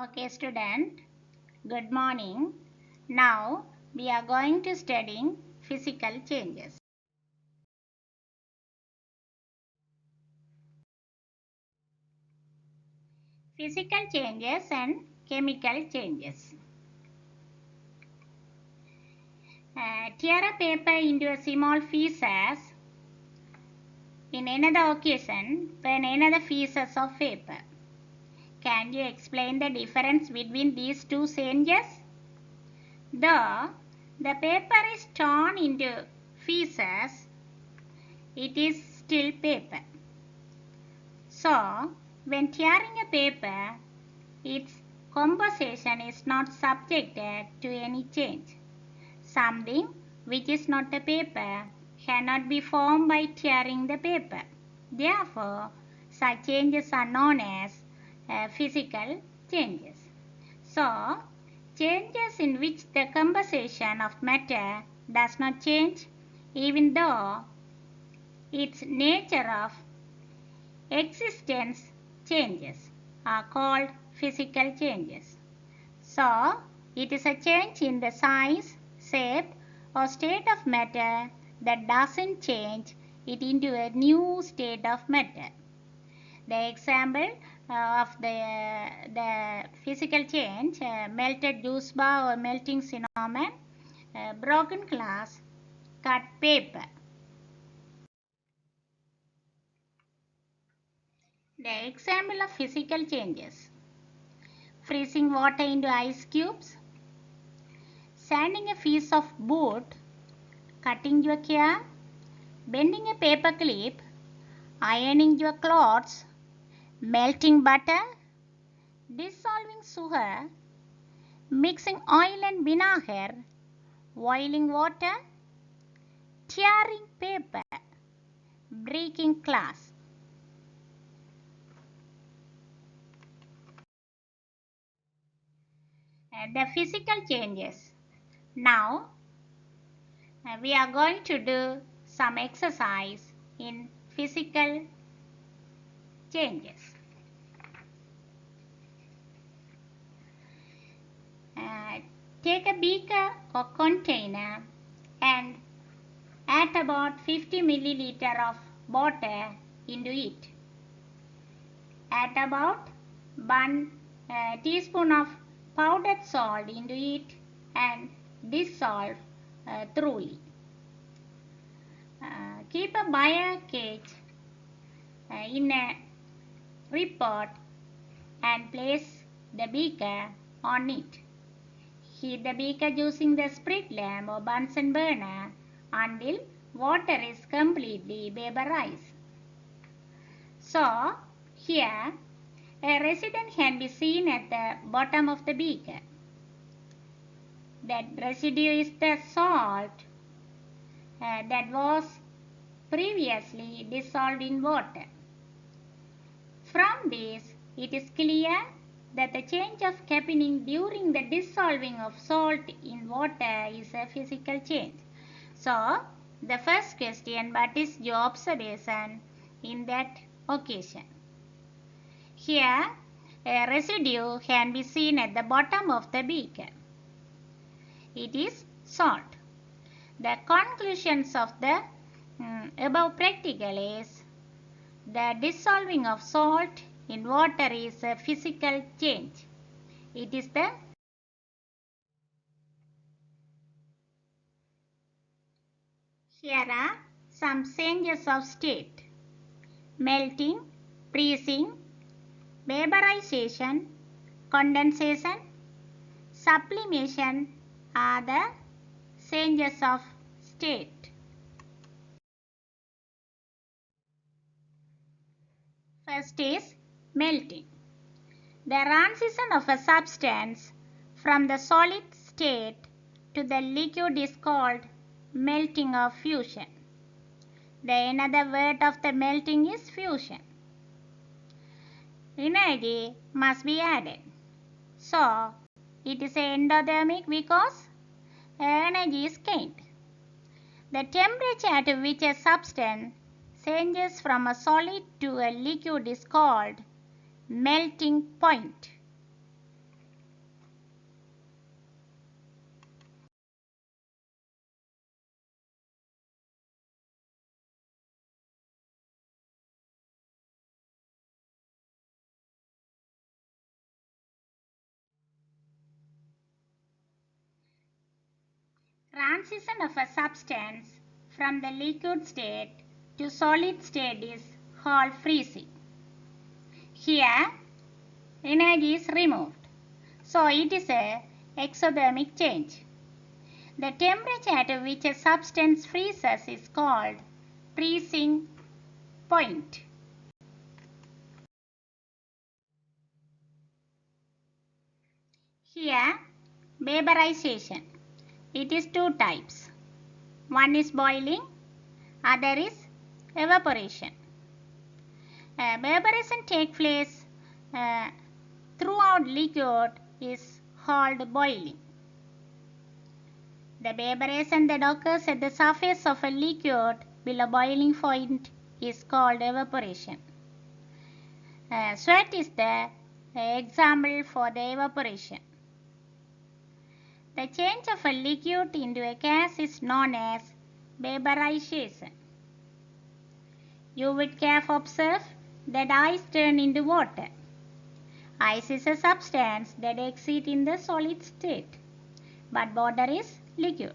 Okay, student. Good morning. Now we are going to study physical changes. Physical changes and chemical changes. Tear a paper into a small pieces. In another occasion, burn another pieces of paper. Can you explain the difference between these two changes? Though the paper is torn into pieces, it is still paper. So, when tearing a paper, its composition is not subjected to any change. Something which is not a paper cannot be formed by tearing the paper. Therefore, such changes are known as physical changes. So, changes in which the composition of matter does not change even though its nature of existence changes are called physical changes. So, it is a change in the size, shape or state of matter that doesn't change it into a new state of matter. The example of the physical change, melted juice bar or melting cinnamon, broken glass, cut paper. The example of physical changes: freezing water into ice cubes, sanding a piece of wood, cutting your hair, bending a paper clip, ironing your clothes, melting butter, dissolving sugar, mixing oil and vinegar, boiling water, tearing paper, breaking glass. The physical changes. Now we are going to do some exercise in physical changes. Take a beaker or container and add about 50 milliliter of water into it. Add about 1 teaspoon of powdered salt into it and dissolve thoroughly. Keep a wire cage in a repot and place the beaker on it. Heat the beaker using the sprit lamp or Bunsen burner until water is completely vaporized. So, here a residue can be seen at the bottom of the beaker. That residue is the salt that was previously dissolved in water. From this, it is clear that the change of happening during the dissolving of salt in water is a physical change. So, the first question, what is your observation in that occasion? Here, a residue can be seen at the bottom of the beaker. It is salt. The conclusions of the above practical is the dissolving of salt in water is a physical change. It is the Here are some changes of state: melting, freezing, vaporization, condensation, sublimation are the changes of state. First is melting. The transition of a substance from the solid state to the liquid is called melting or fusion. The another word of the melting is fusion. Energy must be added. So, it is endothermic because energy is gained. The temperature at which a substance changes from a solid to a liquid is called melting point. Transition of a substance from the liquid state to solid state is called freezing. Here, energy is removed. So it is a exothermic change. The temperature at which a substance freezes is called freezing point. Here, vaporization. It is two types. One is boiling, other is evaporation. Evaporation takes place throughout liquid is called boiling. The evaporation that occurs at the surface of a liquid below boiling point is called evaporation. Sweat is the example for the evaporation. The change of a liquid into a gas is known as vaporization. You would have observed that ice turns into water. Ice is a substance that exists in the solid state, but water is liquid.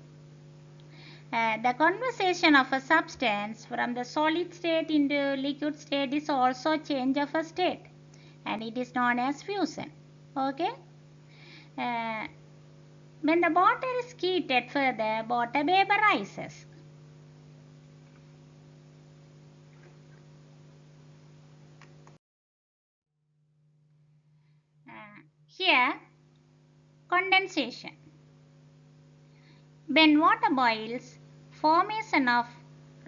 The conversion of a substance from the solid state into liquid state is also change of a state, and it is known as fusion. Okay. When the water is heated further, water vaporizes. Here, condensation. When water boils, formation of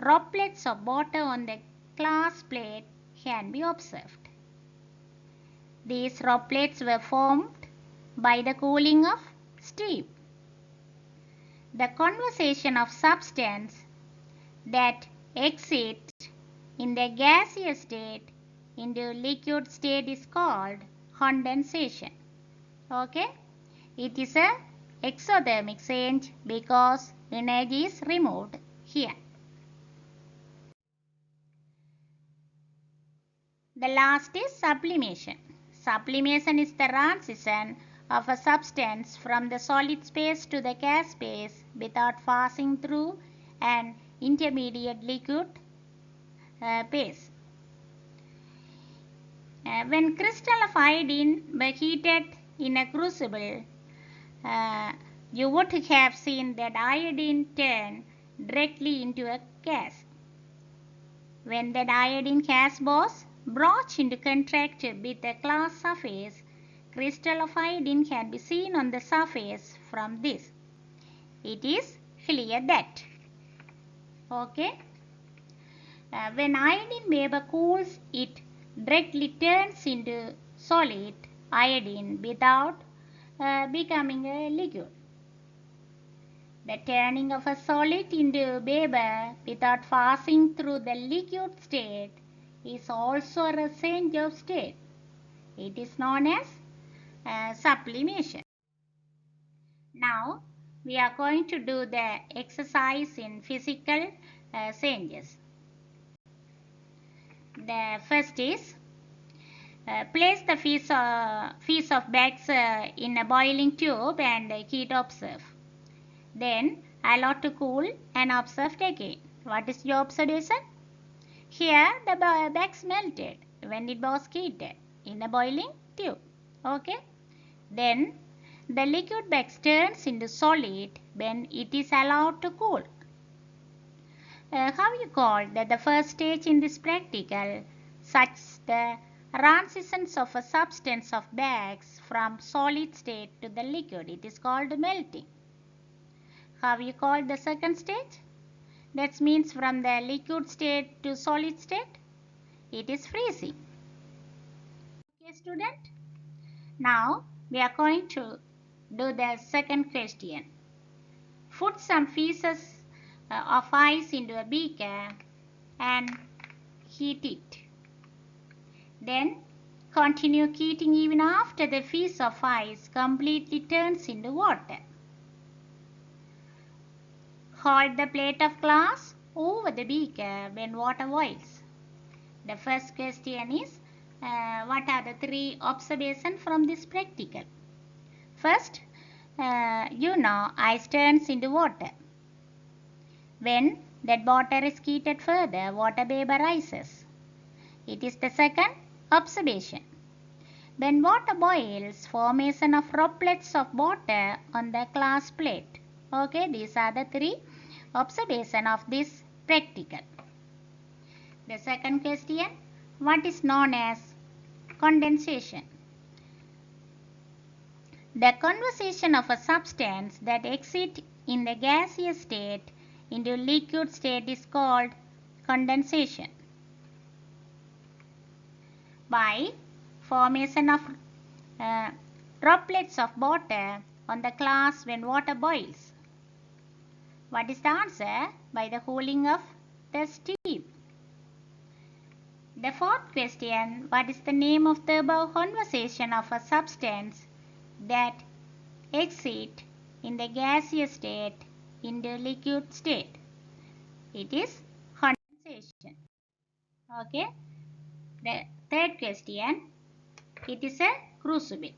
droplets of water on the glass plate can be observed. These droplets were formed by the cooling of steam. The conversion of substance that exists in the gaseous state into liquid state is called condensation. Okay? It is a exothermic change because energy is removed here. The last is sublimation. Sublimation is the transition of a substance from the solid space to the gas space without passing through an intermediate liquid phase. When crystal of iodine were heated in a crucible, you would have seen that iodine turn directly into a gas. When that iodine gas was brought into contact with the glass surface, crystal of iodine can be seen on the surface from this. It is clear that. Okay. When iodine vapor cools, it directly turns into solid iodine without becoming a liquid. The turning of a solid into vapor without passing through the liquid state is also a change of state. It is known as sublimation. Now we are going to do the exercise in physical changes. The first is place the piece of bags in a boiling tube and heat observe. Then allow to cool and observe again. What is your observation? Here the bags melted when it was heated in a boiling tube. Okay. Then the liquid bags turns into solid when it is allowed to cool. How you call that the first stage in this practical, such the transitions of a substance of bags from solid state to the liquid, it is called melting. How you call the second stage? That means from the liquid state to solid state, it is freezing. Okay, student. Now we are going to do the second question. Put some pieces of ice into a beaker and heat it. Then continue heating even after the piece of ice completely turns into water. Hold the plate of glass over the beaker when water boils. The first question is, what are the three observations from this practical? First, ice turns into water. When that water is heated further, water vapor rises. It is the second observation. When water boils, formation of droplets of water on the glass plate. Okay, these are the three observations of this practical. The second question, what is known as condensation? The conversion of a substance that exits in the gaseous state into liquid state is called condensation. By formation of droplets of water on the glass when water boils. What is the answer? By the cooling of the steam. The fourth question, what is the name of the above conversion of a substance that exits in the gaseous state into liquid state? It is condensation. Okay. The third question, it is a crucible.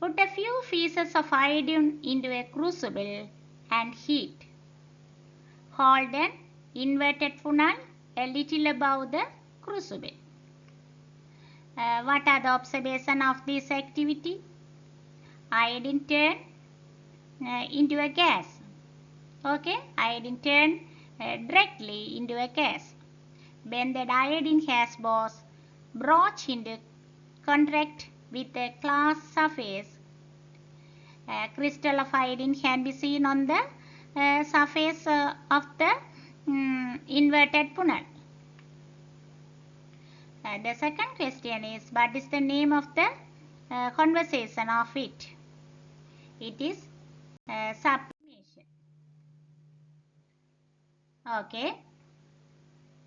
Put a few pieces of iodine into a crucible and heat. Hold an inverted funnel a little above the crucible. What are the observations of this activity? Iodine turn into a gas. Okay, iodine turn directly into a gas. When the iodine gas was brought into contact with the glass surface, a crystal of iodine can be seen on the surface of the inverted funnel. The second question is, what is the name of the conversion of it? It is sublimation. Okay.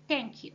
Thank you.